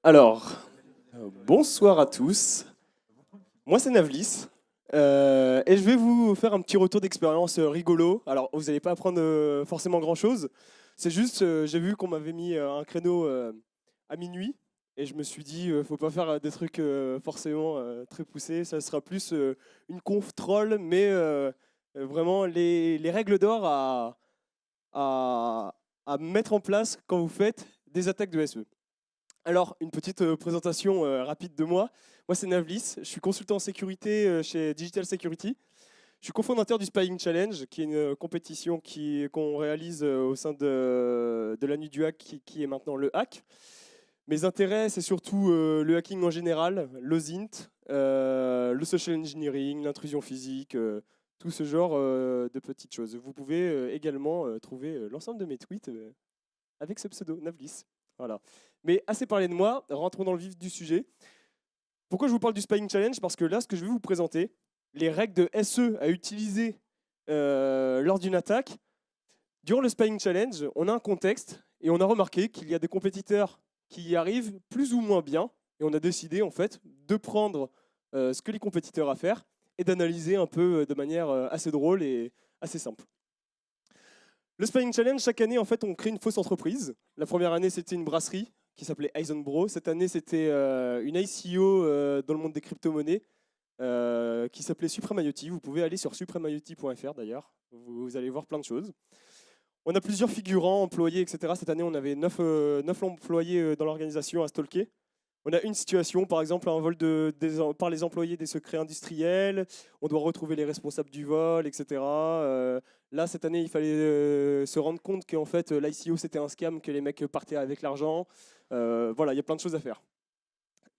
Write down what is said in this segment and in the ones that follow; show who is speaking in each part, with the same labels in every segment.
Speaker 1: Alors, bonsoir à tous. Moi, c'est Navlis. Et je vais vous faire un petit retour d'expérience rigolo. Alors, vous n'allez pas apprendre forcément grand-chose. C'est juste, j'ai vu qu'on m'avait mis un créneau à minuit. Et je me suis dit, faut pas faire des trucs forcément très poussés. Ça sera plus une conf troll, mais vraiment les règles d'or à, à mettre en place quand vous faites des attaques de SE. Alors, une petite présentation rapide de moi. Moi, c'est Navlis. Je suis consultant en sécurité chez Digital Security. Je suis cofondateur du Spying Challenge, qui est une compétition qu'on réalise au sein de la nuit du hack, qui est maintenant le hack. Mes intérêts, c'est surtout le hacking en général, l'OSINT, le social engineering, l'intrusion physique, tout ce genre de petites choses. Vous pouvez également trouver l'ensemble de mes tweets avec ce pseudo, Navlis. Voilà. Mais assez parlé de moi, rentrons dans le vif du sujet. Pourquoi je vous parle du Spying Challenge? Parce que là, ce que je vais vous présenter, les règles de SE à utiliser lors d'une attaque. Durant le Spying Challenge, on a un contexte et on a remarqué qu'il y a des compétiteurs qui y arrivent plus ou moins bien. Et on a décidé en fait de prendre ce que les compétiteurs à faire et d'analyser un peu de manière assez drôle et assez simple. Le Spying Challenge, chaque année, en fait, on crée une fausse entreprise. La première année, c'était une brasserie qui s'appelait Eisenbro. Cette année, c'était une ICO dans le monde des crypto-monnaies qui s'appelait Supreme IoT. Vous pouvez aller sur supremeiot.fr d'ailleurs. Vous allez voir plein de choses. On a plusieurs figurants, employés, etc. Cette année, on avait 9 employés dans l'organisation à stalker. On a une situation, par exemple, un vol par les employés des secrets industriels. On doit retrouver les responsables du vol, etc. Là, cette année, il fallait se rendre compte qu'en fait, l'ICO, c'était un scam, que les mecs partaient avec l'argent. Voilà, il y a plein de choses à faire.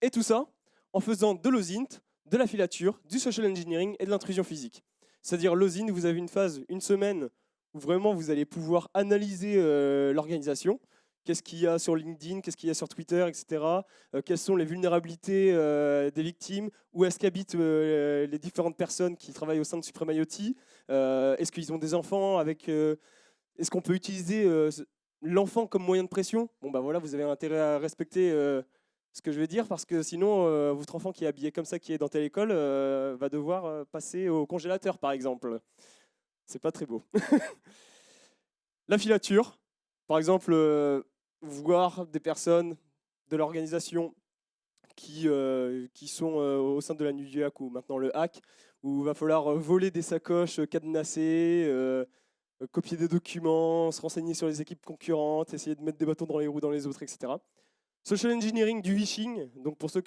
Speaker 1: Et tout ça en faisant de l'OSINT, de la filature, du social engineering et de l'intrusion physique. C'est-à-dire l'OSINT, vous avez une phase, une semaine, où vraiment vous allez pouvoir analyser l'organisation. Qu'est-ce qu'il y a sur LinkedIn, qu'est-ce qu'il y a sur Twitter, etc. Quelles sont les vulnérabilités des victimes, où est-ce qu'habitent les différentes personnes qui travaillent au sein de Supreme IoT. Est-ce qu'ils ont des enfants est-ce qu'on peut utiliser l'enfant comme moyen de pression? Bon, bah voilà, vous avez intérêt à respecter ce que je vais dire, parce que sinon, votre enfant qui est habillé comme ça, qui est dans telle école, va devoir passer au congélateur, par exemple. C'est pas très beau. La filature, par exemple, voir des personnes de l'organisation qui sont au sein de la nuit du hack ou maintenant le hack, où il va falloir voler des sacoches cadenassées, copier des documents, se renseigner sur les équipes concurrentes, essayer de mettre des bâtons dans les roues dans les autres, etc. Social engineering du phishing, donc pour ceux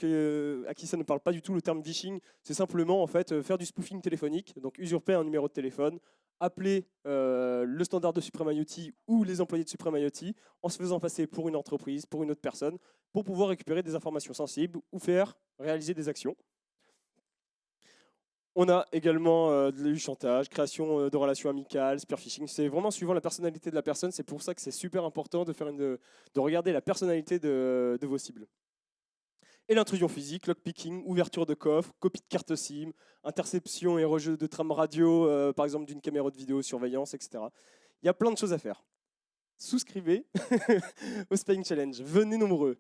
Speaker 1: à qui ça ne parle pas du tout, le terme phishing, c'est simplement en fait faire du spoofing téléphonique, donc usurper un numéro de téléphone, appeler le standard de Supreme IoT ou les employés de Supreme IoT en se faisant passer pour une entreprise, pour une autre personne, pour pouvoir récupérer des informations sensibles ou faire réaliser des actions. On a également du chantage, création de relations amicales, spear phishing. C'est vraiment suivant la personnalité de la personne. C'est pour ça que c'est super important de regarder la personnalité de vos cibles. Et l'intrusion physique, lockpicking, ouverture de coffre, copie de carte SIM, interception et rejet de trame radio, par exemple d'une caméra de vidéosurveillance, etc. Il y a plein de choses à faire. Souscrivez au Spying Challenge. Venez nombreux.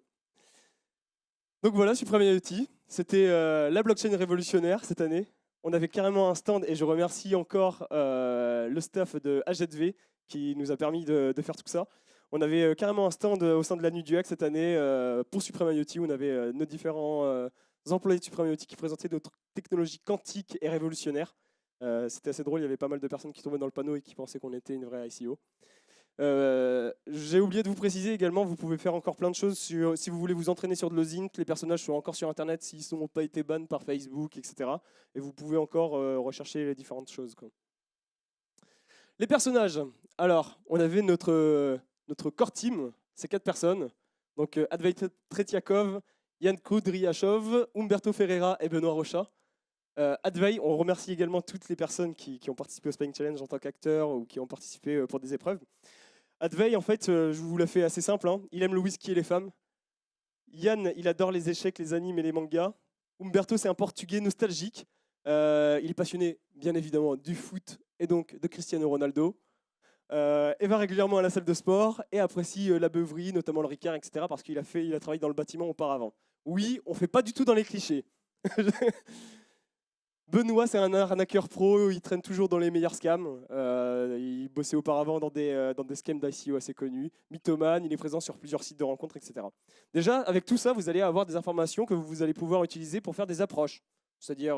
Speaker 1: Donc voilà, Supreme IoT. C'était la blockchain révolutionnaire cette année. On avait carrément un stand et je remercie encore le staff de HZV qui nous a permis de faire tout ça. On avait carrément un stand au sein de la nuit du hack cette année pour Supreme IoT où on avait nos différents employés de Supreme IoT qui présentaient d'autres technologies quantiques et révolutionnaires. C'était assez drôle, il y avait pas mal de personnes qui tombaient dans le panneau et qui pensaient qu'on était une vraie ICO. J'ai oublié de vous préciser également, vous pouvez faire encore plein de choses si vous voulez vous entraîner sur de l'OSINT. Les personnages sont encore sur Internet s'ils n'ont pas été banned par Facebook, etc. Et vous pouvez encore rechercher les différentes choses, quoi. Les personnages. Alors, on avait notre core team, ces 4 personnes. Donc, Advait Tretiakov, Yann Kudryashov, Umberto Ferreira et Benoît Rocha. Advait, on remercie également toutes les personnes qui ont participé au Spying Challenge en tant qu'acteurs ou qui ont participé pour des épreuves. Advait, en fait, je vous la fais assez simple, hein. Il aime le whisky et les femmes. Yann, il adore les échecs, les animes et les mangas. Umberto, c'est un Portugais nostalgique. Il est passionné, bien évidemment, du foot et donc de Cristiano Ronaldo. et va régulièrement à la salle de sport et apprécie la beuverie, notamment le Ricard, etc. parce qu'il a travaillé dans le bâtiment auparavant. Oui, on ne fait pas du tout dans les clichés. Benoît, c'est un arnaqueur pro, il traîne toujours dans les meilleurs scams. Il bossait auparavant dans des scams d'ICO assez connus. Mythomane, il est présent sur plusieurs sites de rencontres, etc. Déjà, avec tout ça, vous allez avoir des informations que vous allez pouvoir utiliser pour faire des approches. C'est-à-dire,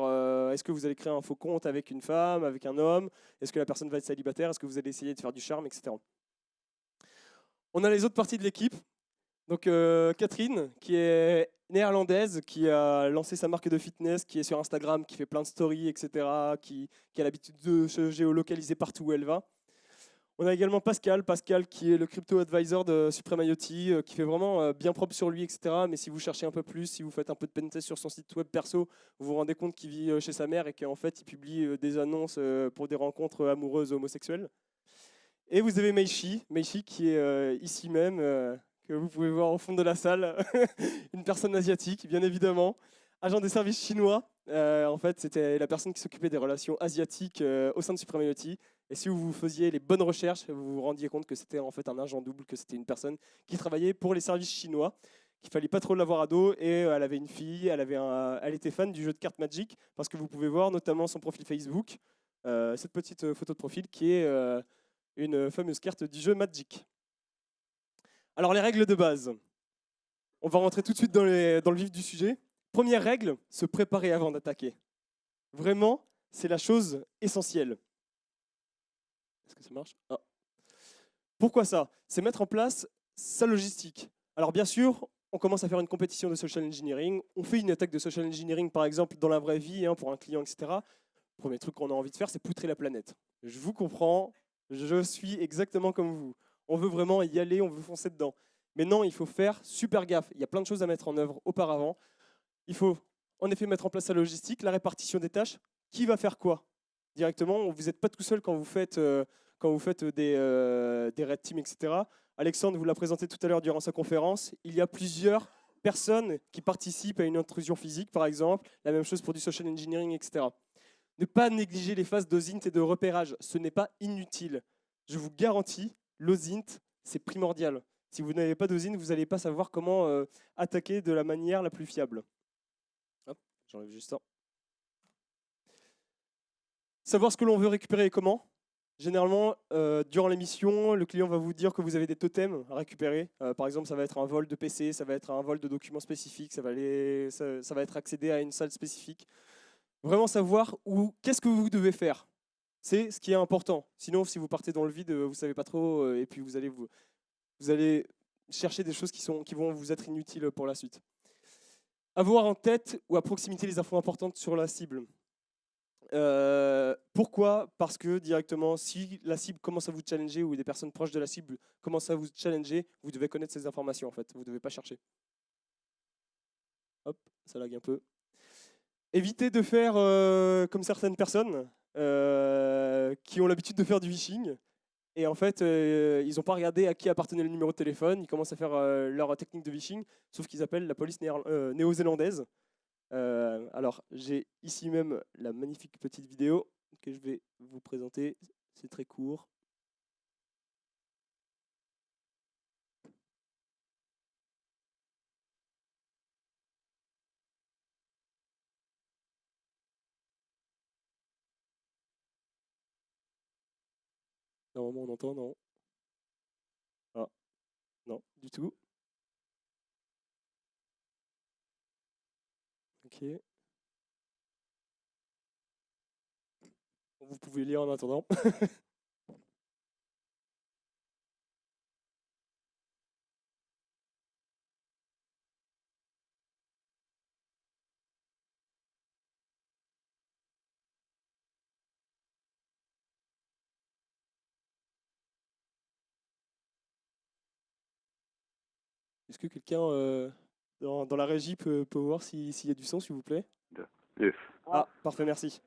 Speaker 1: est-ce que vous allez créer un faux compte avec une femme, avec un homme? Est-ce que la personne va être célibataire? Est-ce que vous allez essayer de faire du charme, etc. On a les autres parties de l'équipe. Donc Catherine, qui est néerlandaise, qui a lancé sa marque de fitness, qui est sur Instagram, qui fait plein de stories, etc., qui a l'habitude de se géolocaliser partout où elle va. On a également Pascal, qui est le crypto advisor de Supreme IoT, qui fait vraiment bien propre sur lui, etc. Mais si vous cherchez un peu plus, si vous faites un peu de pentest sur son site web perso, vous vous rendez compte qu'il vit chez sa mère et qu'en fait, il publie des annonces pour des rencontres amoureuses homosexuelles. Et vous avez Meishi qui est ici même, que vous pouvez voir au fond de la salle, une personne asiatique, bien évidemment, agent des services chinois. En fait, c'était la personne qui s'occupait des relations asiatiques au sein de Supreme IoT. Et si vous faisiez les bonnes recherches, vous vous rendiez compte que c'était en fait un agent double, que c'était une personne qui travaillait pour les services chinois, qu'il fallait pas trop l'avoir à dos. Et elle avait une fille, elle était fan du jeu de cartes Magic, parce que vous pouvez voir notamment son profil Facebook, cette petite photo de profil qui est une fameuse carte du jeu Magic. Alors les règles de base. On va rentrer tout de suite dans le vif du sujet. Première règle, se préparer avant d'attaquer. Vraiment, c'est la chose essentielle. Est-ce que ça marche? Ah. Pourquoi ça? C'est mettre en place sa logistique. Alors bien sûr, on commence à faire une compétition de social engineering. On fait une attaque de social engineering, par exemple, dans la vraie vie, pour un client, etc. Le premier truc qu'on a envie de faire, c'est poutrer la planète. Je vous comprends, je suis exactement comme vous. On veut vraiment y aller, on veut foncer dedans. Mais non, il faut faire super gaffe. Il y a plein de choses à mettre en œuvre auparavant. Il faut en effet mettre en place la logistique, la répartition des tâches. Qui va faire quoi? Directement, vous n'êtes pas tout seul quand vous faites des red teams, etc. Alexandre vous l'a présenté tout à l'heure durant sa conférence. Il y a plusieurs personnes qui participent à une intrusion physique, par exemple. La même chose pour du social engineering, etc. Ne pas négliger les phases d'OSINT et de repérage. Ce n'est pas inutile. Je vous garantis, l'OSINT, c'est primordial. Si vous n'avez pas d'OSINT, vous n'allez pas savoir comment attaquer de la manière la plus fiable. Hop, j'enlève juste ça. Savoir ce que l'on veut récupérer et comment. Généralement, durant l'émission, le client va vous dire que vous avez des totems à récupérer. Par exemple, ça va être un vol de PC, ça va être un vol de documents spécifiques, ça va être accéder à une salle spécifique. Vraiment savoir qu'est-ce que vous devez faire. C'est ce qui est important. Sinon, si vous partez dans le vide, vous ne savez pas trop, et puis vous allez chercher des choses qui vont vous être inutiles pour la suite. Avoir en tête ou à proximité les infos importantes sur la cible. Pourquoi? Parce que directement, si la cible commence à vous challenger ou des personnes proches de la cible commencent à vous challenger, vous devez connaître ces informations en fait. Vous ne devez pas chercher. Hop, ça lag un peu. Évitez de faire comme certaines personnes qui ont l'habitude de faire du phishing. Et en fait, ils n'ont pas regardé à qui appartenait le numéro de téléphone. Ils commencent à faire leur technique de phishing, sauf qu'ils appellent la police néo-zélandaise. Alors, j'ai ici même la magnifique petite vidéo que je vais vous présenter. C'est très court. Normalement, on entend, non? Ah, non, du tout. Ok. Vous pouvez lire en attendant. Est-ce que quelqu'un dans la régie peut voir s'il y a du son, s'il vous plaît?
Speaker 2: Yes.
Speaker 1: Ah, parfait, merci.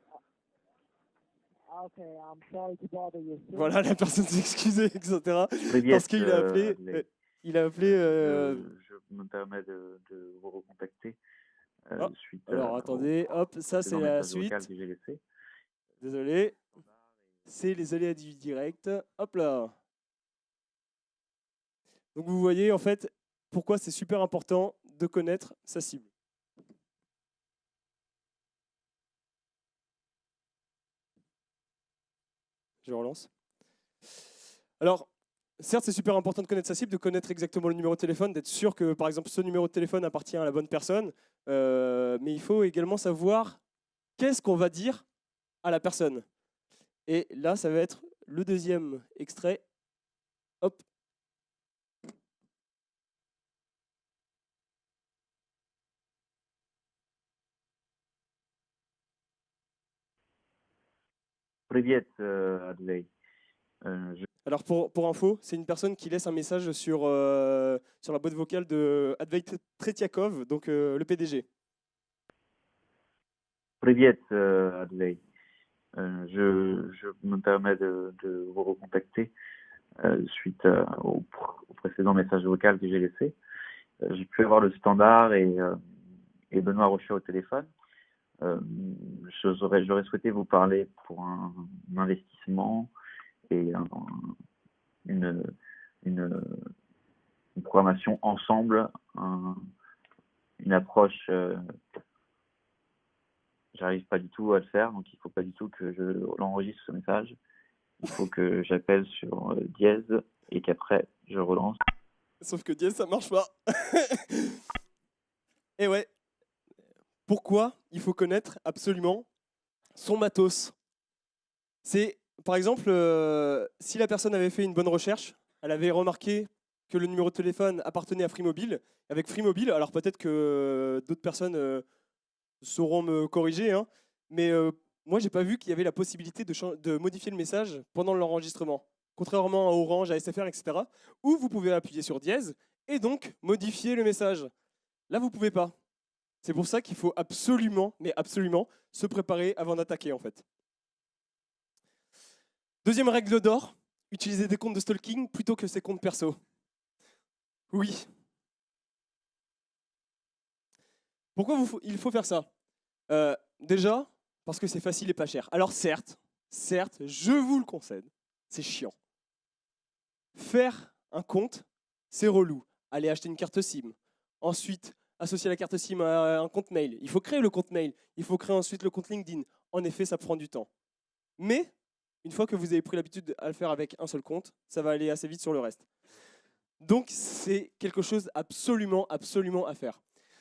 Speaker 3: Okay, I'm sorry to bother you.
Speaker 1: Voilà, la personne s'excusait, etc.
Speaker 2: Привет,
Speaker 1: Parce qu'il a appelé.
Speaker 2: Adley.
Speaker 1: Il a appelé.
Speaker 2: Je me permets de vous recontacter
Speaker 1: Ah,
Speaker 2: suite
Speaker 1: alors attendez, hop, ça c'est
Speaker 2: dans
Speaker 1: la
Speaker 2: message vocal
Speaker 1: suite.
Speaker 2: que j'ai laissé.
Speaker 1: Désolé. C'est les aléas du direct. Hop là. Donc vous voyez en fait pourquoi c'est super important de connaître sa cible. Je relance. Alors, certes, c'est super important de connaître sa cible, de connaître exactement le numéro de téléphone, d'être sûr que, par exemple, ce numéro de téléphone appartient à la bonne personne. Mais il faut également savoir qu'est-ce qu'on va dire à la personne. Et là, ça va être le deuxième extrait. Hop.
Speaker 2: Привет, Adley.
Speaker 1: Alors pour info, c'est une personne qui laisse un message sur la boîte vocale de Advait Tretiakov, donc le PDG.
Speaker 2: Привет, Adley. Je me permets de vous recontacter suite au précédent message vocal que j'ai laissé. J'ai pu avoir le standard et Benoît Rocher au téléphone. J'aurais souhaité vous parler pour un investissement et une programmation ensemble, une approche. J'arrive pas du tout à le faire, donc il faut pas du tout que je l'enregistre ce message. Il faut que j'appelle sur dièse et qu'après je relance.
Speaker 1: Sauf que dièse, ça marche pas. Et ouais. Pourquoi il faut connaître absolument son matos? C'est, par exemple, si la personne avait fait une bonne recherche, elle avait remarqué que le numéro de téléphone appartenait à Free Mobile. Avec Free Mobile, alors peut-être que d'autres personnes sauront me corriger, hein, mais moi, j'ai pas vu qu'il y avait la possibilité de modifier le message pendant l'enregistrement, contrairement à Orange, à SFR, etc., où vous pouvez appuyer sur dièse et donc modifier le message. Là, vous pouvez pas. C'est pour ça qu'il faut absolument, mais absolument, se préparer avant d'attaquer, en fait. Deuxième règle d'or, utiliser des comptes de stalking plutôt que ses comptes perso. Oui. Pourquoi il faut faire ça? Déjà, parce que c'est facile et pas cher. Alors certes, je vous le concède, c'est chiant. Faire un compte, c'est relou. Aller acheter une carte SIM. Ensuite, associer la carte SIM à un compte mail. Il faut créer le compte mail. Il faut créer ensuite le compte LinkedIn. En effet, ça prend du temps. Mais, une fois que vous avez pris l'habitude à le faire avec un seul compte, ça va aller assez vite sur le reste. Donc, c'est quelque chose absolument à faire.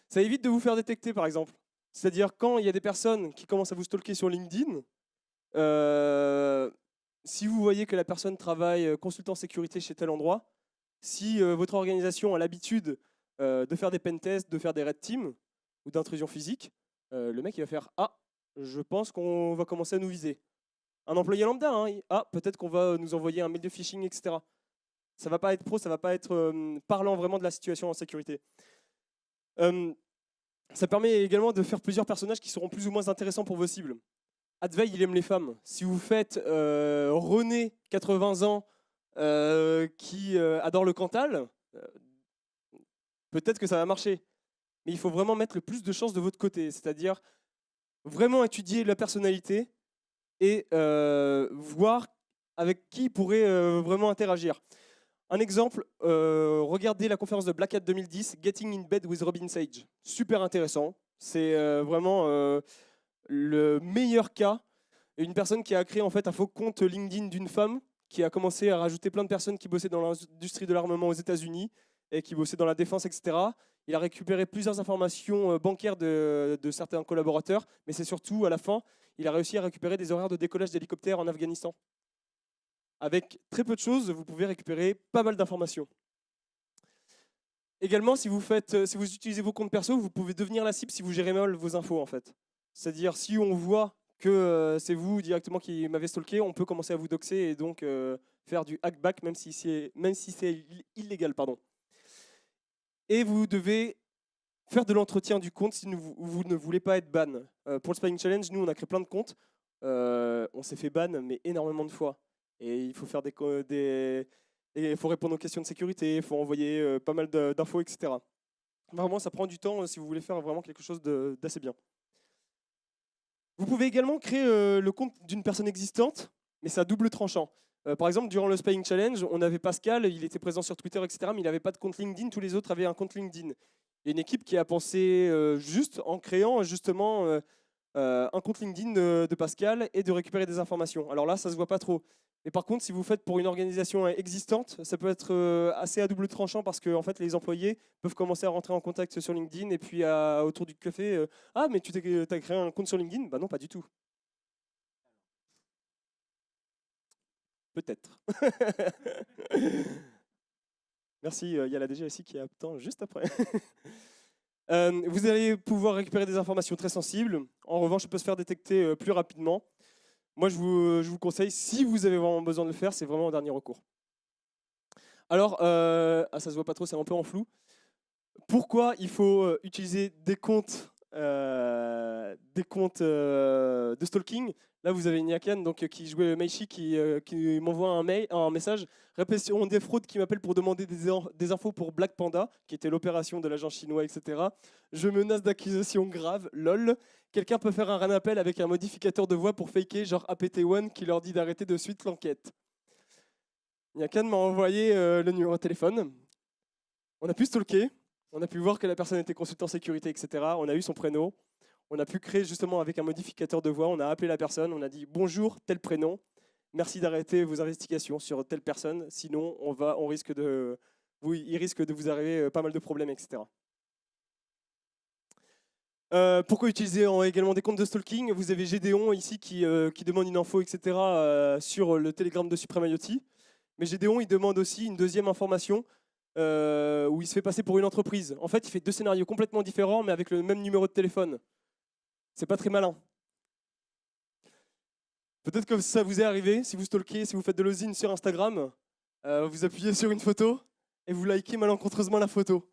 Speaker 1: Ça évite de vous faire détecter, par exemple. C'est-à-dire, quand il y a des personnes qui commencent à vous stalker sur LinkedIn, si vous voyez que la personne travaille consultant sécurité chez tel endroit, si votre organisation a l'habitude de faire des pentests, de faire des red teams ou d'intrusion physique, le mec il va faire « Ah, je pense qu'on va commencer à nous viser ». Un employé lambda, hein, ah, peut-être qu'on va nous envoyer un mail de phishing, etc. Ça va pas être pro, ça va pas être parlant vraiment de la situation en sécurité. Ça permet également de faire plusieurs personnages qui seront plus ou moins intéressants pour vos cibles. Advey, il aime les femmes. Si vous faites René, 80 ans, qui adore le Cantal, peut-être que ça va marcher. Mais il faut vraiment mettre le plus de chances de votre côté, c'est-à-dire vraiment étudier la personnalité et voir avec qui il pourrait vraiment interagir. Un exemple, regardez la conférence de Black Hat 2010, Getting in Bed with Robin Sage. Super intéressant. C'est vraiment le meilleur cas. Une personne qui a créé en fait un faux compte LinkedIn d'une femme qui a commencé à rajouter plein de personnes qui bossaient dans l'industrie de l'armement aux États-Unis et qui bossaient dans la défense, etc. Il a récupéré plusieurs informations bancaires de certains collaborateurs, mais c'est surtout à la fin, il a réussi à récupérer des horaires de décollage d'hélicoptères en Afghanistan. Avec très peu de choses, vous pouvez récupérer pas mal d'informations. Également, si vous utilisez vos comptes perso, vous pouvez devenir la cible si vous gérez mal vos infos, en fait. C'est-à-dire, si on voit que c'est vous directement qui m'avez stalké, on peut commencer à vous doxer et donc faire du hackback, même si c'est illégal. Pardon. Et vous devez faire de l'entretien du compte si vous ne voulez pas être ban. Pour le Spying Challenge, nous, on a créé plein de comptes. On s'est fait ban, mais énormément de fois. Et il faut faire il faut répondre aux questions de sécurité, il faut envoyer pas mal d'infos, etc. Vraiment, ça prend du temps si vous voulez faire vraiment quelque chose d'assez bien. Vous pouvez également créer le compte d'une personne existante, mais c'est à double tranchant. Par exemple, durant le Spying Challenge, on avait Pascal, il était présent sur Twitter, etc., mais il n'avait pas de compte LinkedIn, tous les autres avaient un compte LinkedIn. Il y a une équipe qui a pensé juste en créant justement un compte LinkedIn de Pascal et de récupérer des informations. Alors là, ça ne se voit pas trop. Mais par contre, si vous faites pour une organisation existante, ça peut être assez à double tranchant parce que en fait, les employés peuvent commencer à rentrer en contact sur LinkedIn et puis autour du café, ah mais tu as créé un compte sur LinkedIn? Bah non, pas du tout. Peut-être. Merci, il y a la DG aussi qui attend juste après. Vous allez pouvoir récupérer des informations très sensibles. En revanche, ça peut se faire détecter plus rapidement. Moi, je vous conseille, si vous avez vraiment besoin de le faire, c'est vraiment en dernier recours. Alors, ça se voit pas trop, c'est un peu en flou. Pourquoi il faut utiliser des comptes de stalking? Là, vous avez Nyakan qui jouait Meishi qui m'envoie un message. Répression des fraudes qui m'appelle pour demander des infos pour Black Panda, qui était l'opération de l'agent chinois, etc. Je menace d'accusation grave, lol. Quelqu'un peut faire un appel avec un modificateur de voix pour faker, genre APT1, qui leur dit d'arrêter de suite l'enquête. Nyakan m'a envoyé le numéro de téléphone. On a pu stalker. On a pu voir que la personne était consultant sécurité, etc. On a eu son prénom. On a pu créer justement avec un modificateur de voix. On a appelé la personne. On a dit bonjour, tel prénom. Merci d'arrêter vos investigations sur telle personne. Sinon, il risque de vous arriver pas mal de problèmes, etc. Pourquoi utiliser également des comptes de stalking? Vous avez Gédéon ici qui demande une info, etc. Sur le Telegram de Supreme IoT. Mais Gédéon, il demande aussi une deuxième information. Où il se fait passer pour une entreprise. En fait, il fait deux scénarios complètement différents, mais avec le même numéro de téléphone. C'est pas très malin. Peut-être que ça vous est arrivé, si vous stalkez, si vous faites de l'osine sur Instagram, vous appuyez sur une photo et vous likez malencontreusement la photo.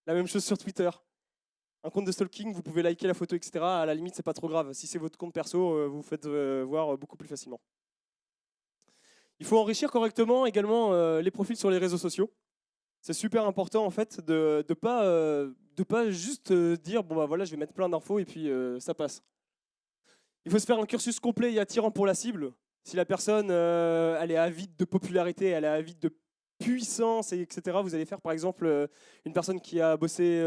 Speaker 1: La même chose sur Twitter. Un compte de stalking, vous pouvez liker la photo, etc. À la limite, c'est pas trop grave. Si c'est votre compte perso, vous faites voir beaucoup plus facilement. Il faut enrichir correctement également les profils sur les réseaux sociaux. C'est super important en fait de pas juste dire bon bah voilà je vais mettre plein d'infos et puis ça passe. Il faut se faire un cursus complet et attirant pour la cible. Si la personne elle est avide de popularité, elle est avide de puissance etc. Vous allez faire par exemple une personne qui a bossé,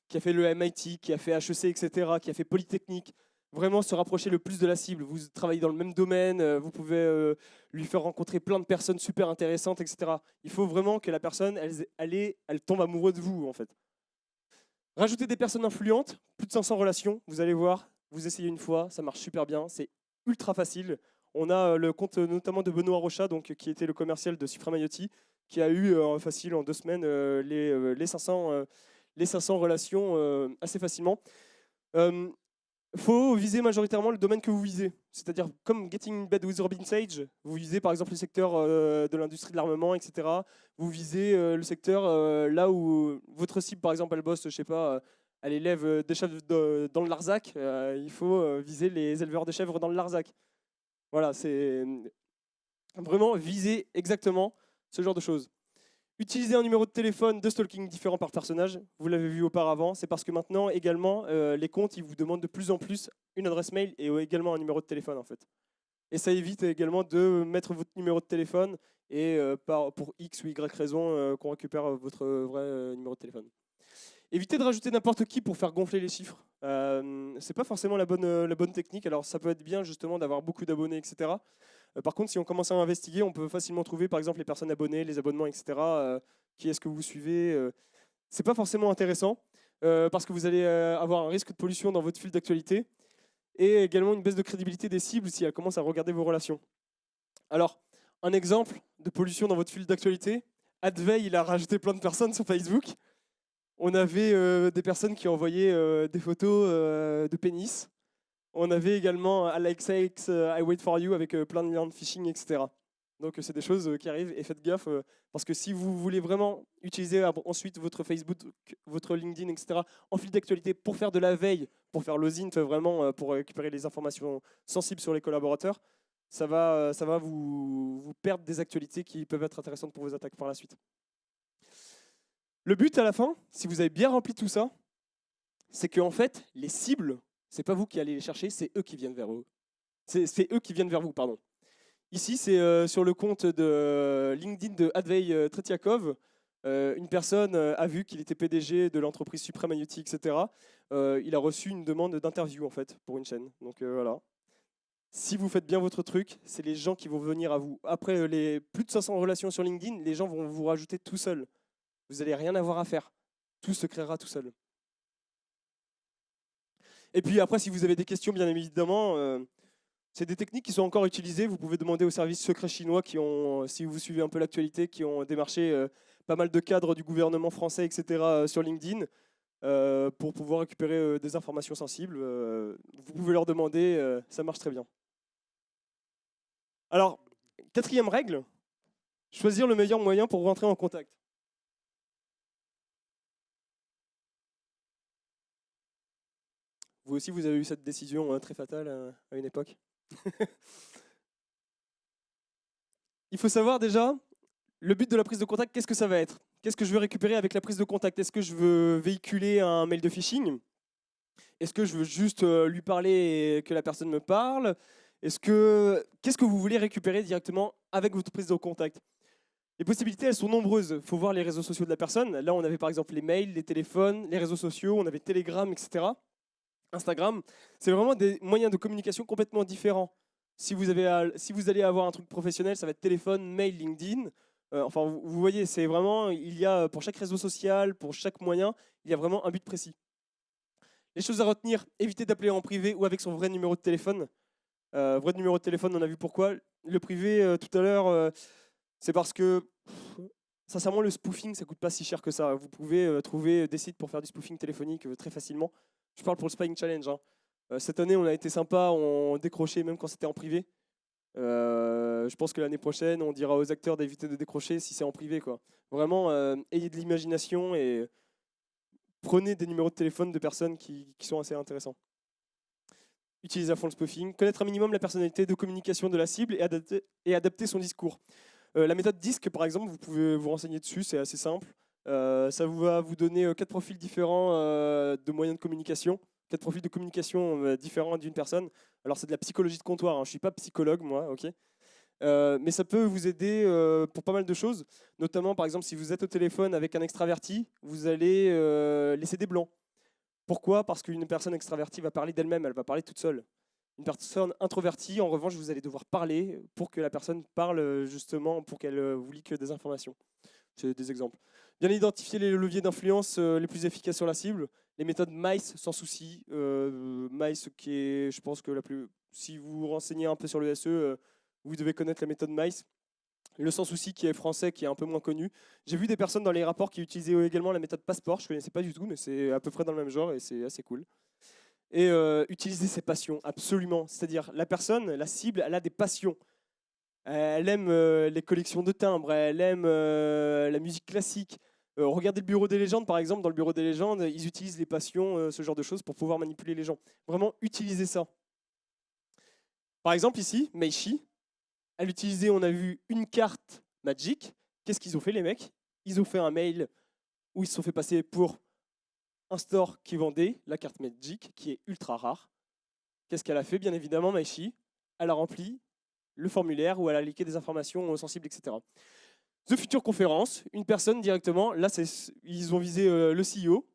Speaker 1: qui a fait le MIT, qui a fait HEC etc. Qui a fait Polytechnique. Vraiment se rapprocher le plus de la cible. Vous travaillez dans le même domaine, vous pouvez lui faire rencontrer plein de personnes super intéressantes, etc. Il faut vraiment que la personne, elle tombe amoureuse de vous, en fait. Rajoutez des personnes influentes, plus de 500 relations, vous allez voir, vous essayez une fois, ça marche super bien, c'est ultra facile. On a le compte notamment de Benoît Rocha, qui était le commercial de Supreme IoT, qui a eu facile en 2 semaines les 500 relations assez facilement. Il faut viser majoritairement le domaine que vous visez. C'est-à-dire, comme Getting in Bed with Robin Sage, vous visez par exemple le secteur de l'industrie de l'armement, etc. Vous visez le secteur là où votre cible, par exemple, elle bosse, je sais pas, elle élève des chèvres dans le Larzac. Il faut viser les éleveurs de chèvres dans le Larzac. Voilà, c'est vraiment viser exactement ce genre de choses. Utiliser un numéro de téléphone de stalking différent par personnage, vous l'avez vu auparavant, c'est parce que maintenant également les comptes ils vous demandent de plus en plus une adresse mail et également un numéro de téléphone en fait. Et ça évite également de mettre votre numéro de téléphone et pour X ou Y raison qu'on récupère votre vrai numéro de téléphone. Évitez de rajouter n'importe qui pour faire gonfler les chiffres. C'est pas forcément la bonne technique. Alors ça peut être bien justement d'avoir beaucoup d'abonnés, etc. Par contre, si on commence à investiguer, on peut facilement trouver par exemple les personnes abonnées, les abonnements, etc. Qui est-ce que vous suivez C'est pas forcément intéressant parce que vous allez avoir un risque de pollution dans votre fil d'actualité et également une baisse de crédibilité des cibles si elles commencent à regarder vos relations. Alors, un exemple de pollution dans votre fil d'actualité, Advey, il a rajouté plein de personnes sur Facebook. On avait des personnes qui envoyaient des photos de pénis. On avait également Alex I Wait For You avec plein de liens de phishing, etc. Donc c'est des choses qui arrivent et faites gaffe parce que si vous voulez vraiment utiliser ensuite votre Facebook, votre LinkedIn, etc. en fil d'actualité pour faire de la veille, pour faire l'OSINT vraiment, pour récupérer les informations sensibles sur les collaborateurs, ça va vous perdre des actualités qui peuvent être intéressantes pour vos attaques par la suite. Le but à la fin, si vous avez bien rempli tout ça, c'est que en fait, les cibles, c'est pas vous qui allez les chercher, c'est eux qui viennent vers eux. C'est eux qui viennent vers vous, pardon. Ici, c'est sur le compte de LinkedIn de Advey Tretiakov. Une personne a vu qu'il était PDG de l'entreprise Supreme IoT, etc. Il a reçu une demande d'interview en fait pour une chaîne. Donc voilà. Si vous faites bien votre truc, c'est les gens qui vont venir à vous. Après les plus de 500 relations sur LinkedIn, les gens vont vous rajouter tout seul. Vous n'allez rien avoir à faire. Tout se créera tout seul. Et puis après, si vous avez des questions, bien évidemment, c'est des techniques qui sont encore utilisées. Vous pouvez demander aux services secrets chinois qui ont, si vous suivez un peu l'actualité, qui ont démarché pas mal de cadres du gouvernement français, etc. Sur LinkedIn pour pouvoir récupérer des informations sensibles. Vous pouvez leur demander, ça marche très bien. Alors, quatrième règle, choisir le meilleur moyen pour rentrer en contact. Vous aussi, vous avez eu cette décision très fatale à une époque. Il faut savoir déjà, le but de la prise de contact, qu'est-ce que ça va être? Qu'est-ce que je veux récupérer avec la prise de contact? Est-ce que je veux véhiculer un mail de phishing? Est-ce que je veux juste lui parler et que la personne me parle? Qu'est-ce que vous voulez récupérer directement avec votre prise de contact? Les possibilités, elles sont nombreuses. Il faut voir les réseaux sociaux de la personne. Là, on avait par exemple les mails, les téléphones, les réseaux sociaux, on avait Telegram, etc. Instagram. C'est vraiment des moyens de communication complètement différents. Si vous allez avoir un truc professionnel, ça va être téléphone, mail, LinkedIn. Enfin, vous voyez, c'est vraiment, il y a pour chaque réseau social, pour chaque moyen, il y a vraiment un but précis. Les choses à retenir, évitez d'appeler en privé ou avec son vrai numéro de téléphone. Vrai numéro de téléphone, on a vu pourquoi. Le privé, tout à l'heure, c'est parce que, sincèrement, le spoofing, ça coûte pas si cher que ça. Vous pouvez trouver des sites pour faire du spoofing téléphonique très facilement. Je parle pour le Spying Challenge. Hein. Cette année, on a été sympa, on décrochait même quand c'était en privé. Je pense que l'année prochaine, on dira aux acteurs d'éviter de décrocher si c'est en privé. Quoi. Vraiment, ayez de l'imagination et prenez des numéros de téléphone de personnes qui sont assez intéressants. Utilisez à fond le spoofing. Connaître un minimum la personnalité de communication de la cible et adapter son discours. La méthode DISC, par exemple, vous pouvez vous renseigner dessus, c'est assez simple. Ça va vous donner 4 profils différents de moyens de communication, 4 profils de communication différents d'une personne. Alors c'est de la psychologie de comptoir, hein. Je ne suis pas psychologue moi, ok. Mais ça peut vous aider pour pas mal de choses, notamment par exemple si vous êtes au téléphone avec un extraverti, vous allez laisser des blancs. Pourquoi? Parce qu'une personne extravertie va parler d'elle-même, elle va parler toute seule. Une personne introvertie, en revanche, vous allez devoir parler pour que la personne parle justement, pour qu'elle vous lie que des informations. C'est des exemples. Bien identifier les leviers d'influence les plus efficaces sur la cible. Les méthodes MICE, sans souci. MICE qui est, je pense que si vous vous renseignez un peu sur le SE, vous devez connaître la méthode MICE. Le sans souci qui est français, qui est un peu moins connu. J'ai vu des personnes dans les rapports qui utilisaient également la méthode passeport. Je ne connaissais pas du tout, mais c'est à peu près dans le même genre et c'est assez cool. Et utiliser ses passions, absolument. C'est-à-dire la personne, la cible, elle a des passions. Elle aime les collections de timbres, elle aime la musique classique. Regardez le Bureau des légendes, par exemple. Dans le Bureau des légendes, ils utilisent les passions, ce genre de choses, pour pouvoir manipuler les gens. Vraiment, utilisez ça. Par exemple, ici, Meishi, elle utilisait, on a vu, une carte Magic. Qu'est-ce qu'ils ont fait, les mecs? Ils ont fait un mail où ils se sont fait passer pour un store qui vendait la carte Magic, qui est ultra rare. Qu'est-ce qu'elle a fait? Bien évidemment, Maishi, elle a rempli le formulaire où elle a liqué des informations sensibles, etc. The Future Conference, une personne directement, là ils ont visé le CEO,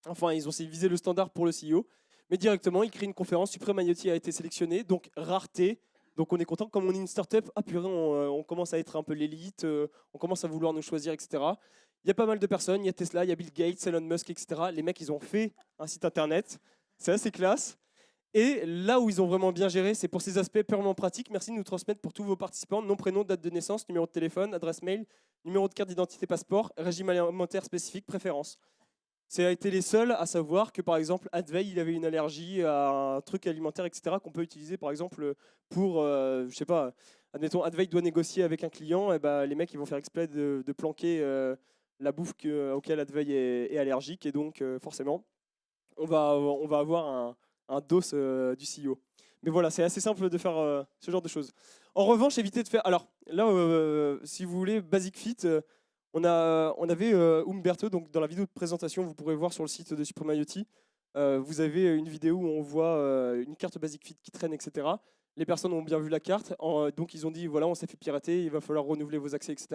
Speaker 1: enfin ils ont visé le standard pour le CEO, mais directement ils créent une conférence, Supreme IoT a été sélectionné, donc rareté, donc on est content, comme on est une startup, ah purée, on commence à être un peu l'élite, on commence à vouloir nous choisir, etc. Il y a pas mal de personnes, il y a Tesla, il y a Bill Gates, Elon Musk, etc. Les mecs ils ont fait un site internet, c'est assez classe. Et là où ils ont vraiment bien géré, c'est pour ces aspects purement pratiques. Merci de nous transmettre pour tous vos participants nom, prénom, date de naissance, numéro de téléphone, adresse mail, numéro de carte d'identité passeport, régime alimentaire spécifique, préférence. C'est a été les seuls à savoir que par exemple Advey il avait une allergie à un truc alimentaire, etc. qu'on peut utiliser par exemple pour, je sais pas, admettons Advey doit négocier avec un client, et ben, les mecs ils vont faire exprès de planquer la bouffe auquel Advey est allergique et donc forcément on va avoir un dos du CEO. Mais voilà, c'est assez simple de faire ce genre de choses. En revanche, évitez de faire... Alors là, si vous voulez, Basic Fit, on avait Umberto, donc dans la vidéo de présentation, vous pourrez voir sur le site de Supreme IoT, vous avez une vidéo où on voit une carte Basic Fit qui traîne, etc. Les personnes ont bien vu la carte, donc ils ont dit voilà, on s'est fait pirater, il va falloir renouveler vos accès, etc.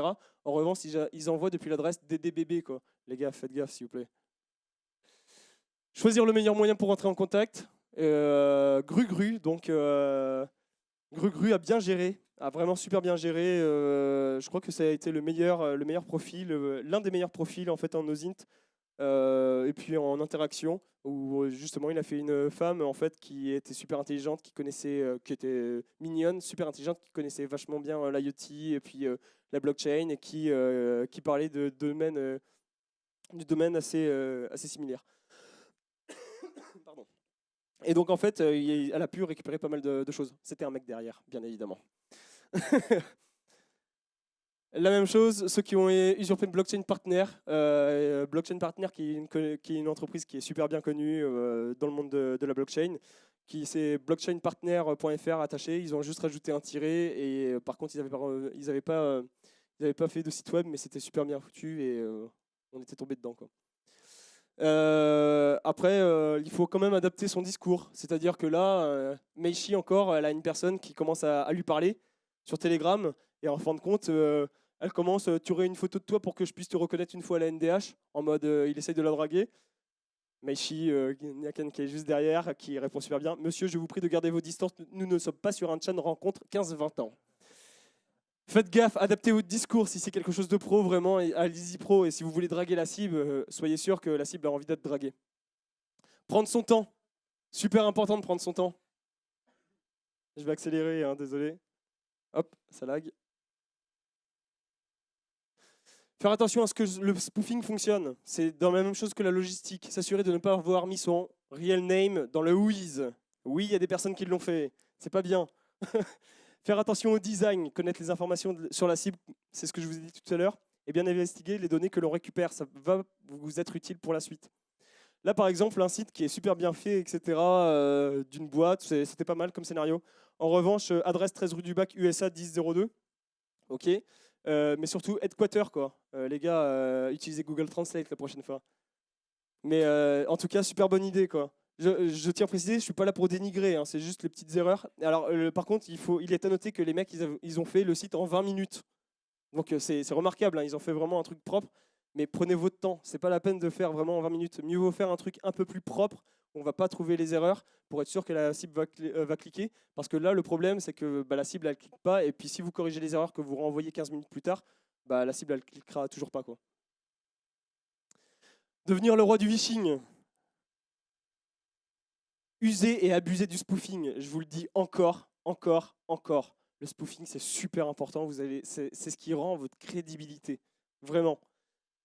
Speaker 1: En revanche, ils envoient depuis l'adresse DDBB, quoi. Les gars, faites gaffe, s'il vous plaît. Choisir le meilleur moyen pour entrer en contact. Gru, donc Gru a bien géré, a vraiment super bien géré. Je crois que ça a été le meilleur profil, l'un des meilleurs profils en fait en OSINT. Et puis en interaction, où justement il a fait une femme en fait qui était super intelligente, qui était mignonne, super intelligente, qui connaissait vachement bien l'IoT et puis la blockchain et qui parlait du domaine assez similaire. Pardon. Et donc en fait, elle a pu récupérer pas mal de choses. C'était un mec derrière, bien évidemment. La même chose, ceux qui ont usurpé Blockchain Partner. Blockchain Partner qui est une entreprise qui est super bien connue dans le monde de la blockchain. C'est blockchainpartner.fr attaché. Ils ont juste rajouté un tiret et par contre ils n'avaient pas fait de site web, mais c'était super bien foutu et on était tombé dedans, quoi. Après, il faut quand même adapter son discours. C'est-à-dire que là, Meishi encore, elle a une personne qui commence à lui parler sur Telegram et en fin de compte, elle commence, tu aurais une photo de toi pour que je puisse te reconnaître une fois à la NDH, en mode il essaye de la draguer. Meishi, Nyakan qui est juste derrière, qui répond super bien. Monsieur, je vous prie de garder vos distances, nous ne sommes pas sur un chat rencontre 15-20 ans. Faites gaffe, adaptez votre discours si c'est quelque chose de pro, vraiment, allez-y pro. Et si vous voulez draguer la cible, soyez sûr que la cible a envie d'être draguée. Prendre son temps, super important de prendre son temps. Je vais accélérer, hein, désolé. Hop, ça lag. Faire attention à ce que le spoofing fonctionne. C'est dans la même chose que la logistique. S'assurer de ne pas avoir mis son real name dans le whois. Oui, il y a des personnes qui l'ont fait. C'est pas bien. Faire attention au design, connaître les informations sur la cible, c'est ce que je vous ai dit tout à l'heure, et bien investiguer les données que l'on récupère. Ça va vous être utile pour la suite. Là, par exemple, un site qui est super bien fait, etc., d'une boîte, c'était pas mal comme scénario. En revanche, adresse 13 rue du Bac, USA 1002. OK. Mais surtout, headquarter, quoi. Les gars, utilisez Google Translate la prochaine fois. Mais en tout cas, super bonne idée, quoi. Je tiens à préciser, je ne suis pas là pour dénigrer, hein, c'est juste les petites erreurs. Alors, par contre, il est à noter que les mecs, ils ont fait le site en 20 minutes. Donc, c'est remarquable, hein, ils ont fait vraiment un truc propre. Mais prenez votre temps, c'est pas la peine de faire vraiment en 20 minutes. Mieux vaut faire un truc un peu plus propre, où on va pas trouver les erreurs, pour être sûr que la cible va cliquer. Parce que là, le problème, c'est que la cible, elle clique pas. Et puis, si vous corrigez les erreurs que vous renvoyez 15 minutes plus tard, la cible, elle cliquera toujours pas, quoi. Devenir le roi du phishing. User et abuser du spoofing. Je vous le dis encore. Le spoofing, c'est super important. C'est ce qui rend votre crédibilité. Vraiment.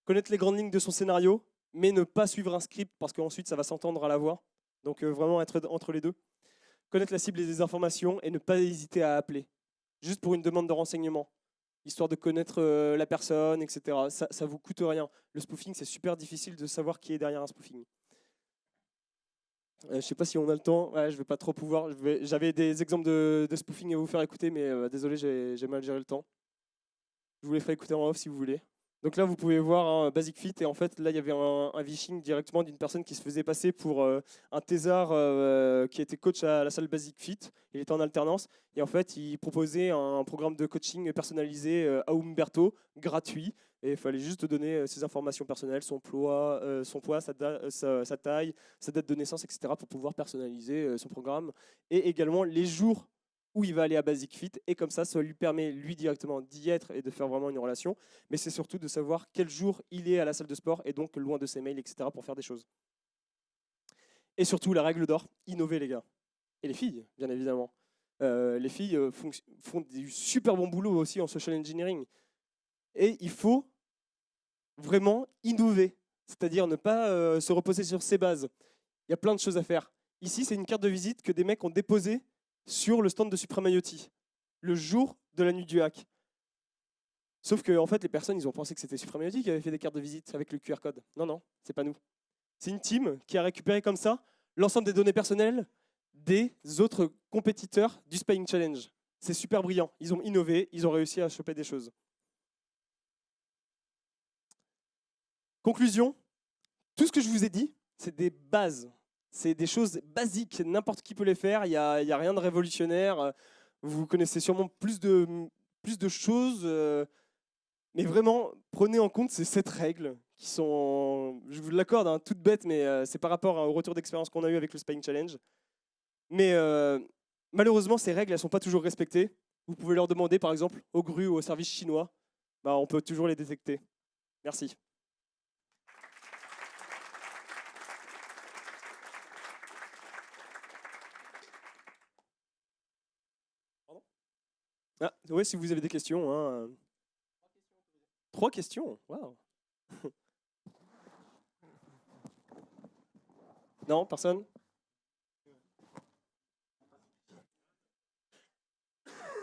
Speaker 1: Connaître les grandes lignes de son scénario, mais ne pas suivre un script parce qu'ensuite, ça va s'entendre à la voix. Donc, vraiment être entre les deux. Connaître la cible et des informations et ne pas hésiter à appeler. Juste pour une demande de renseignement. Histoire de connaître la personne, etc. Ça ne vous coûte rien. Le spoofing, c'est super difficile de savoir qui est derrière un spoofing. Je ne sais pas si on a le temps. Ouais, je ne vais pas trop pouvoir. J'avais des exemples de spoofing à vous faire écouter, mais désolé, j'ai mal géré le temps. Je vous les ferai écouter en off si vous voulez. Donc là, vous pouvez voir un Basic Fit. Et en fait, là, il y avait un phishing directement d'une personne qui se faisait passer pour un thésard qui était coach à la salle Basic Fit. Il était en alternance. Et en fait, il proposait un programme de coaching personnalisé à Umberto, gratuit. Et il fallait juste donner ses informations personnelles, son poids, sa taille, sa date de naissance, etc. pour pouvoir personnaliser son programme. Et également les jours où il va aller à Basic Fit. Et comme ça lui permet, lui, directement d'y être et de faire vraiment une relation. Mais c'est surtout de savoir quel jour il est à la salle de sport et donc loin de ses mails, etc. pour faire des choses. Et surtout, la règle d'or, innover, les gars. Et les filles, bien évidemment. Les filles font du super bon boulot aussi en social engineering. Et il faut vraiment innover, c'est-à-dire ne pas se reposer sur ses bases. Il y a plein de choses à faire. Ici, c'est une carte de visite que des mecs ont déposée sur le stand de Supreme IoT, le jour de la nuit du hack. Sauf que en fait, les personnes, ils ont pensé que c'était Supreme IoT qui avait fait des cartes de visite avec le QR code. Non, non, c'est pas nous. C'est une team qui a récupéré comme ça l'ensemble des données personnelles des autres compétiteurs du Spying Challenge. C'est super brillant. Ils ont innové, ils ont réussi à choper des choses. Conclusion, tout ce que je vous ai dit, c'est des bases. C'est des choses basiques, n'importe qui peut les faire, il y a rien de révolutionnaire. Vous connaissez sûrement plus de choses, mais vraiment, prenez en compte ces 7 règles qui sont, je vous l'accorde, hein, toutes bêtes, mais c'est par rapport au retour d'expérience qu'on a eu avec le Spying Challenge. Mais malheureusement, ces règles, elles ne sont pas toujours respectées. Vous pouvez leur demander, par exemple, au GRU ou au service chinois. Bah, on peut toujours les détecter. Merci. Pardon. Ah, ouais, si vous avez des questions. Hein. 3 questions. Waouh. Non, personne?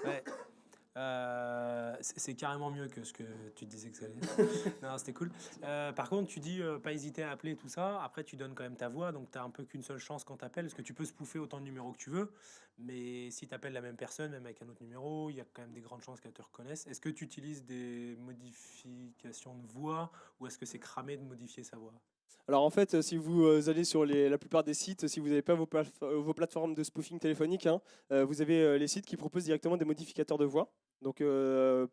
Speaker 4: Ouais. C'est carrément mieux que ce que tu te disais que ça allait être. Non, c'était cool. Par contre, tu dis pas hésiter à appeler tout ça. Après, tu donnes quand même ta voix, donc tu as un peu qu'une seule chance quand tu appelles. Parce que tu peux spoofer autant de numéros que tu veux. Mais si tu appelles la même personne, même avec un autre numéro, il y a quand même des grandes chances qu'elle te reconnaisse. Est-ce que tu utilises des modifications de voix ou est-ce que c'est cramé de modifier sa voix?
Speaker 1: Alors en fait, si vous allez sur la plupart des sites, si vous n'avez pas vos plateformes de spoofing téléphonique, hein, vous avez les sites qui proposent directement des modificateurs de voix. Donc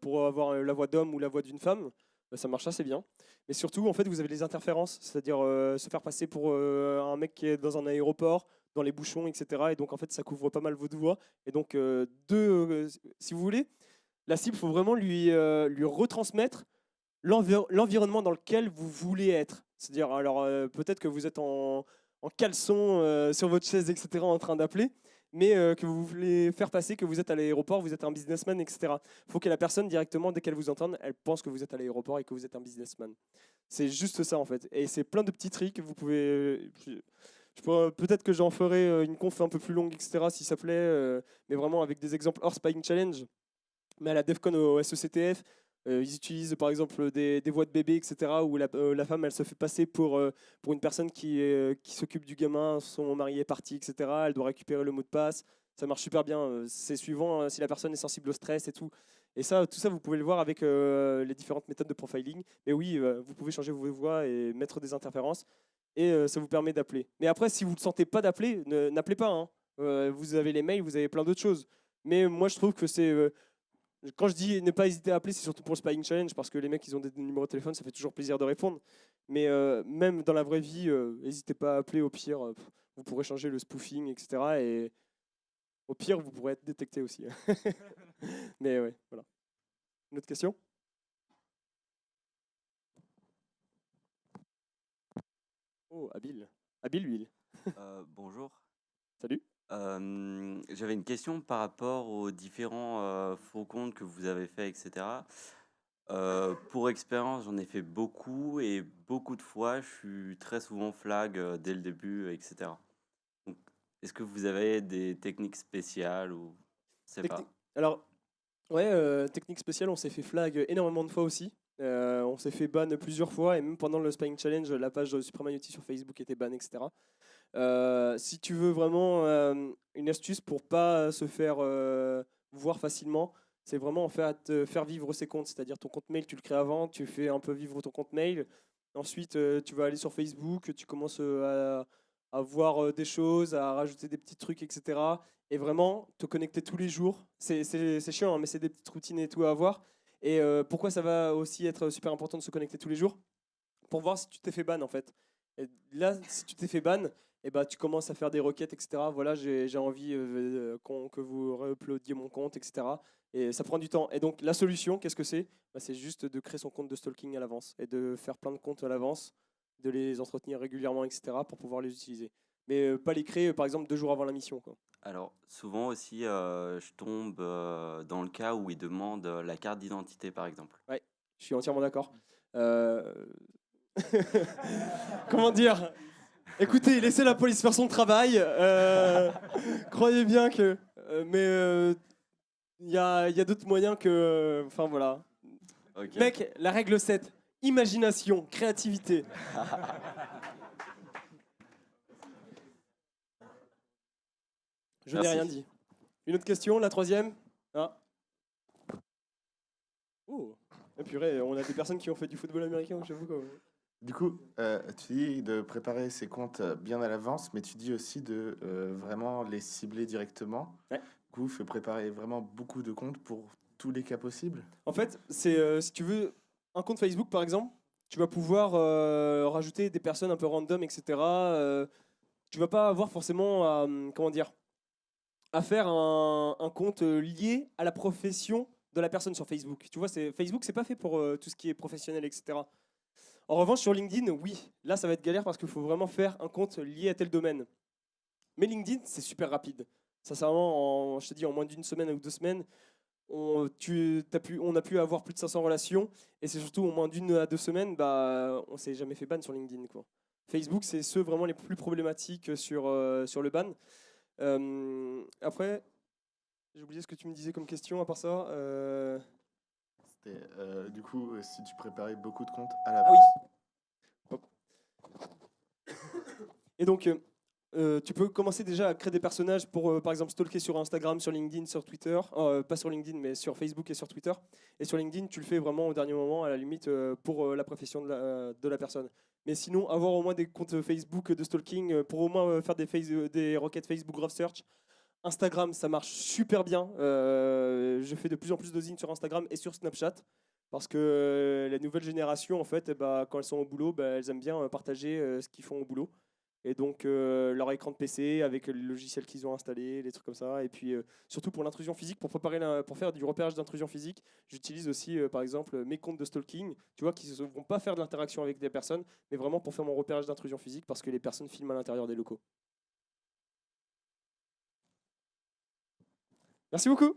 Speaker 1: pour avoir la voix d'homme ou la voix d'une femme, ça marche assez bien. Mais surtout, en fait, vous avez les interférences, c'est-à-dire se faire passer pour un mec qui est dans un aéroport, dans les bouchons, etc. Et donc en fait, ça couvre pas mal votre voix. Et donc, si vous voulez, la cible, il faut vraiment lui retransmettre l'environnement dans lequel vous voulez être. C'est-à-dire, alors peut-être que vous êtes en caleçon sur votre chaise, etc., en train d'appeler, mais que vous voulez faire passer que vous êtes à l'aéroport, vous êtes un businessman, etc. Il faut que la personne, directement, dès qu'elle vous entende, elle pense que vous êtes à l'aéroport et que vous êtes un businessman. C'est juste ça, en fait. Et c'est plein de petits tricks. Vous pouvez. Peut-être que j'en ferai une conf un peu plus longue, etc., si ça plaît, mais vraiment avec des exemples hors Spying Challenge. Mais à la DEFCON au SECTF, ils utilisent par exemple des voix de bébé, etc., où la femme, elle se fait passer pour une personne qui s'occupe du gamin, son mari est parti, etc. Elle doit récupérer le mot de passe. Ça marche super bien. C'est suivant si la personne est sensible au stress et tout. Et ça, tout ça, vous pouvez le voir avec les différentes méthodes de profiling. Mais oui, vous pouvez changer vos voix et mettre des interférences. Et ça vous permet d'appeler. Mais après, si vous ne sentez pas d'appeler, n'appelez pas. Hein. Vous avez les mails, vous avez plein d'autres choses. Mais moi, je trouve que c'est quand je dis ne pas hésiter à appeler, c'est surtout pour le Spying Challenge, parce que les mecs, ils ont des numéros de téléphone, ça fait toujours plaisir de répondre. Mais même dans la vraie vie, n'hésitez pas à appeler, au pire, vous pourrez changer le spoofing, etc. Et au pire, vous pourrez être détecté aussi. Mais ouais, voilà. Une autre question? Oh, habile. Habile, lui.
Speaker 5: Bonjour.
Speaker 1: Salut.
Speaker 5: J'avais une question par rapport aux différents faux comptes que vous avez faits, etc. Pour expérience, j'en ai fait beaucoup et beaucoup de fois, je suis très souvent flag dès le début, etc. Donc, est-ce que vous avez des techniques spéciales ou je sais pas.
Speaker 1: Alors, ouais, technique spéciale, on s'est fait flag énormément de fois aussi. On s'est fait ban plusieurs fois et même pendant le Spying Challenge, la page de Supreme IoT sur Facebook était ban, etc. Si tu veux vraiment une astuce pour pas se faire voir facilement, c'est vraiment en fait faire vivre ses comptes. C'est-à-dire ton compte mail, tu le crées avant, tu fais un peu vivre ton compte mail. Ensuite, tu vas aller sur Facebook, tu commences à voir des choses, à rajouter des petits trucs, etc. Et vraiment te connecter tous les jours. C'est chiant, hein, mais c'est des petites routines et tout à avoir. Et pourquoi ça va aussi être super important de se connecter tous les jours? Pour voir si tu t'es fait ban en fait. Et là, si tu t'es fait ban, et bah, tu commences à faire des requêtes, etc. Voilà, j'ai envie que vous re-uploadiez mon compte, etc. Et ça prend du temps. Et donc, la solution, qu'est-ce que c'est? Bah, c'est juste de créer son compte de stalking à l'avance et de faire plein de comptes à l'avance, de les entretenir régulièrement, etc. pour pouvoir les utiliser. Mais pas les créer, par exemple, 2 jours avant la mission, quoi.
Speaker 5: Alors, souvent aussi, je tombe dans le cas où ils demandent la carte d'identité, par exemple.
Speaker 1: Ouais, je suis entièrement d'accord. Euh, Comment dire? Écoutez, laissez la police faire son travail. Croyez bien que. Mais il y a d'autres moyens que. Enfin voilà.
Speaker 5: Ok.
Speaker 1: Mec, la règle 7, imagination, créativité. Je n'ai
Speaker 5: Merci.
Speaker 1: rien dit. Une autre question, la troisième? Ah. Oh, purée, on a des personnes qui ont fait du football américain, j'avoue quoi.
Speaker 6: Du coup, tu dis de préparer ses comptes bien à l'avance, mais tu dis aussi de vraiment les cibler directement.
Speaker 1: Ouais.
Speaker 6: Du coup, faut préparer vraiment beaucoup de comptes pour tous les cas possibles.
Speaker 1: En fait, c'est si tu veux un compte Facebook par exemple, tu vas pouvoir rajouter des personnes un peu random, etc. Tu vas pas avoir forcément comment dire, à faire un compte lié à la profession de la personne sur Facebook. Tu vois, Facebook, c'est pas fait pour tout ce qui est professionnel, etc. En revanche, sur LinkedIn, oui, là, ça va être galère parce qu'il faut vraiment faire un compte lié à tel domaine. Mais LinkedIn, c'est super rapide. Sincèrement, je te dis, en moins d'une semaine ou 2 semaines, on a pu avoir plus de 500 relations. Et c'est surtout en moins d'1 à 2 semaines, bah, on s'est jamais fait ban sur LinkedIn, quoi. Facebook, c'est ceux vraiment les plus problématiques sur le ban. Après, j'ai oublié ce que tu me disais comme question à part ça.
Speaker 6: C'était du coup si tu préparais beaucoup de comptes à
Speaker 1: Ah
Speaker 6: l'avance.
Speaker 1: oui. Hop. Et donc, tu peux commencer déjà à créer des personnages pour, par exemple, stalker sur Instagram, sur LinkedIn, sur Twitter. Pas sur LinkedIn, mais sur Facebook et sur Twitter. Et sur LinkedIn, tu le fais vraiment au dernier moment, à la limite, pour la profession de la personne. Mais sinon, avoir au moins des comptes Facebook de stalking pour au moins faire des requêtes Facebook Graph Search. Instagram, ça marche super bien. Je fais de plus en plus de zines sur Instagram et sur Snapchat. Parce que la nouvelle génération, en fait, eh ben, quand elles sont au boulot, ben, elles aiment bien partager ce qu'ils font au boulot. Et donc, leur écran de PC avec le logiciel qu'ils ont installé, les trucs comme ça. Et puis, surtout pour l'intrusion physique, pour faire du repérage d'intrusion physique, j'utilise aussi, par exemple, mes comptes de stalking, tu vois, qui ne vont pas faire de l'interaction avec des personnes, mais vraiment pour faire mon repérage d'intrusion physique parce que les personnes filment à l'intérieur des locaux. Merci beaucoup.